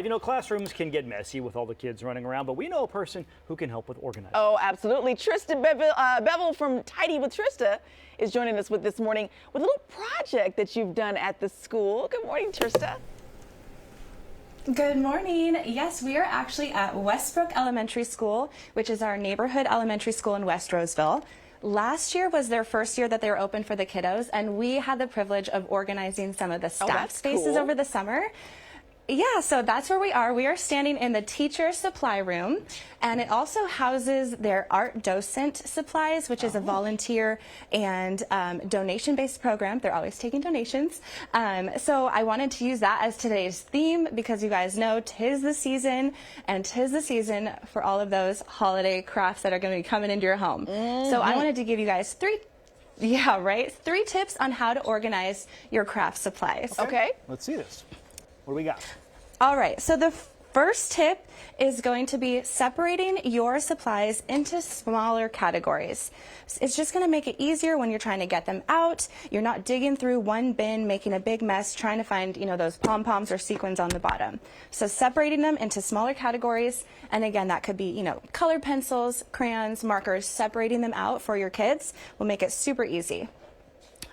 You know, classrooms can get messy with all the kids running around, but we know a person who can help with organizing. Oh, absolutely. Trista Beville from Tidy with Trista is joining us this morning with a little project that you've done at the school. Good morning, Trista. Good morning. Yes, we are actually at Westbrook Elementary School, which is our neighborhood elementary school in West Roseville. Last year was their first year that they were open for the kiddos, and we had the privilege of organizing some of the staff spaces over the summer. Yeah, so that's where we are. We are standing in the teacher supply room, and it also houses their art docent supplies, which is a volunteer and donation-based program. They're always taking donations. So I wanted to use that as today's theme because you guys know 'tis the season, and 'tis the season for all of those holiday crafts that are going to be coming into your home. So I wanted to give you guys three tips on how to organize your craft supplies. Okay. Let's see this. What do we got? All right, so the first tip is going to be separating your supplies into smaller categories. It's just going to make it easier when you're trying to get them out. You're not digging through one bin, making a big mess, trying to find, those pom-poms or sequins on the bottom. So separating them into smaller categories, and again, that could be, colored pencils, crayons, markers, separating them out for your kids will make it super easy.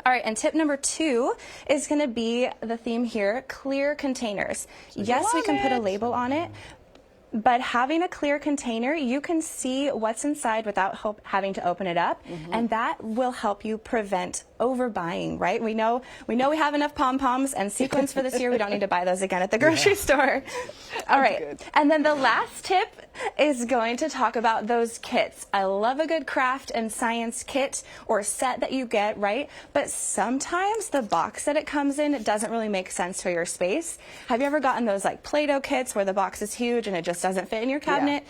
All right, and tip number 2 is going to be the theme here, clear containers. Yes, we can put a label on it, but having a clear container, you can see what's inside without having to open it up, and that will help you prevent overbuying, right? We know we have enough pom-poms and sequins for this year. We don't need to buy those again at the grocery store. All right, and then the last tip is going to talk about those kits. I love a good craft and science kit or set that you get, right? But sometimes the box that it comes in, it doesn't really make sense for your space. Have you ever gotten those like Play-Doh kits where the box is huge and it just doesn't fit in your cabinet?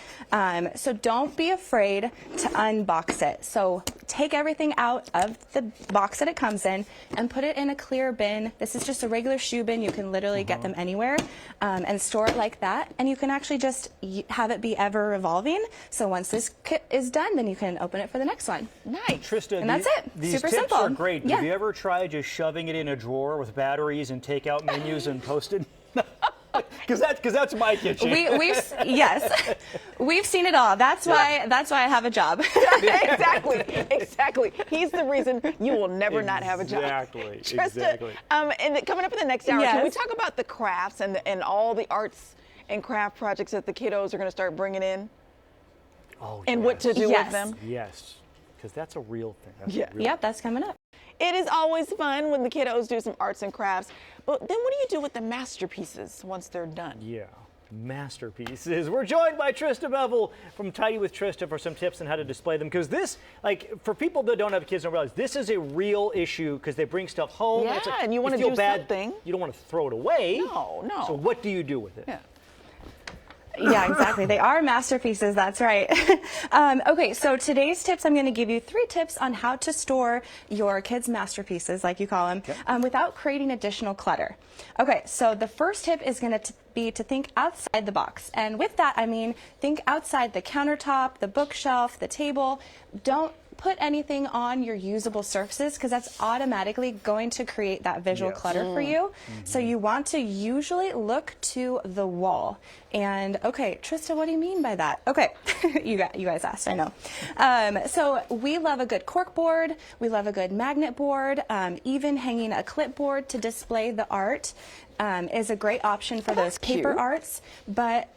So don't be afraid to unbox it. So take everything out of the box that it comes in and put it in a clear bin. This is just a regular shoe bin. You can literally get them anywhere and store it like that. And you can actually just have it be ever revolving. So once this kit is done, then you can open it for the next one. Nice. Trista, and that's it. These Super tips simple. are great. Yeah. Have you ever tried just shoving it in a drawer with batteries and take out menus and Post-it? Because that's my kitchen. Yes, we've seen it all. That's why I have a job. Exactly. He's the reason you will never not have a job. Exactly. And coming up in the next hour, Yes. can we talk about the crafts and all the arts and craft projects that the kiddos are going to start bringing in? Oh, and what to do Yes. with them? Yes, because that's a real thing. Yep, that's coming up. It is always fun when the kiddos do some arts and crafts. But then what do you do with the masterpieces once they're done? Yeah, masterpieces. We're joined by Trista Beville from Tidy with Trista for some tips on how to display them. Because this, for people that don't have kids, don't realize this is a real issue because they bring stuff home. Yeah, and and you want to do something. You don't want to throw it away. No. So what do you do with it? Yeah. Yeah, exactly. They are masterpieces. That's right. Okay, so today's tips, I'm going to give you 3 tips on how to store your kids' masterpieces, like you call them, without creating additional clutter. Okay, so the first tip is going to be to think outside the box. And with that, I mean, think outside the countertop, the bookshelf, the table. Don't put anything on your usable surfaces because that's automatically going to create that visual clutter for you. So you want to usually look to the wall. And okay, Trista, what do you mean by that? Okay, you guys asked, I know. So we love a good cork board. We love a good magnet board. Even hanging a clipboard to display the art is a great option for those paper arts. But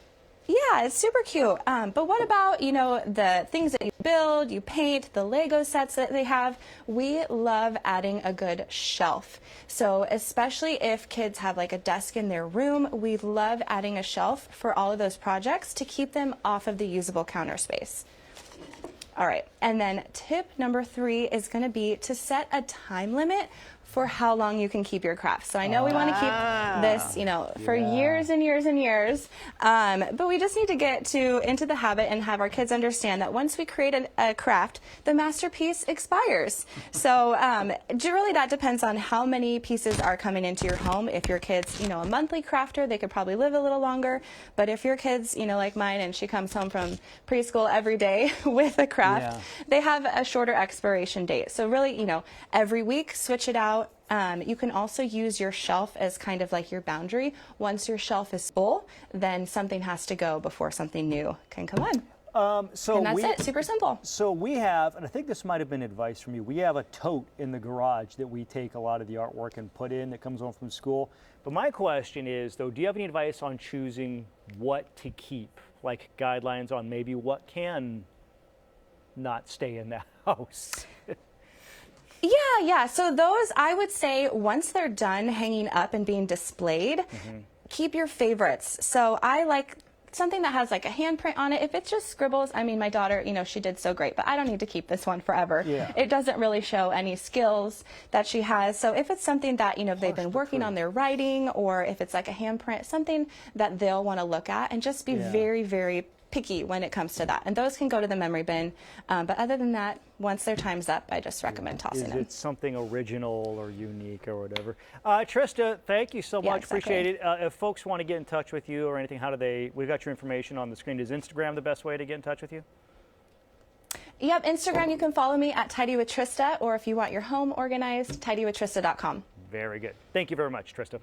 yeah, it's super cute. But what about, the things that you build, you paint, the Lego sets that they have? We love adding a good shelf. So especially if kids have like a desk in their room, we love adding a shelf for all of those projects to keep them off of the usable counter space. All right, and then tip number 3 is going to be to set a time limit for how long you can keep your craft. So I know we want to keep this, for years and years and years, but we just need to get into the habit and have our kids understand that once we create a craft, the masterpiece expires. So really that depends on how many pieces are coming into your home. If your kid's, a monthly crafter, they could probably live a little longer. But if your kid's, like mine, and she comes home from preschool every day with a craft, they have a shorter expiration date. So really, every week, switch it out. You can also use your shelf as kind of like your boundary. Once your shelf is full, then something has to go before something new can come in. So And that's it, super simple. So we have, and I think this might have been advice from you, we have a tote in the garage that we take a lot of the artwork and put in that comes home from school. But my question is, though, do you have any advice on choosing what to keep? Like guidelines on maybe what can not stay in the house? Yeah. So those, I would say, once they're done hanging up and being displayed, keep your favorites. So I like something that has like a handprint on it. If it's just scribbles, I mean, my daughter, she did so great, but I don't need to keep this one forever. Yeah. It doesn't really show any skills that she has. So if it's something that, they've been working on their writing, or if it's like a handprint, something that they'll want to look at, and just be very, very picky when it comes to that. And those can go to the memory bin. But other than that, once their time's up, I just recommend tossing them. Is it something original or unique or whatever? Trista, thank you so much. Exactly. Appreciate it. If folks want to get in touch with you or anything, how do they? We've got your information on the screen. Is Instagram the best way to get in touch with you? Yep, Instagram, you can follow me at Tidy with Trista, or if you want your home organized, tidywithtrista.com. Very good. Thank you very much, Trista.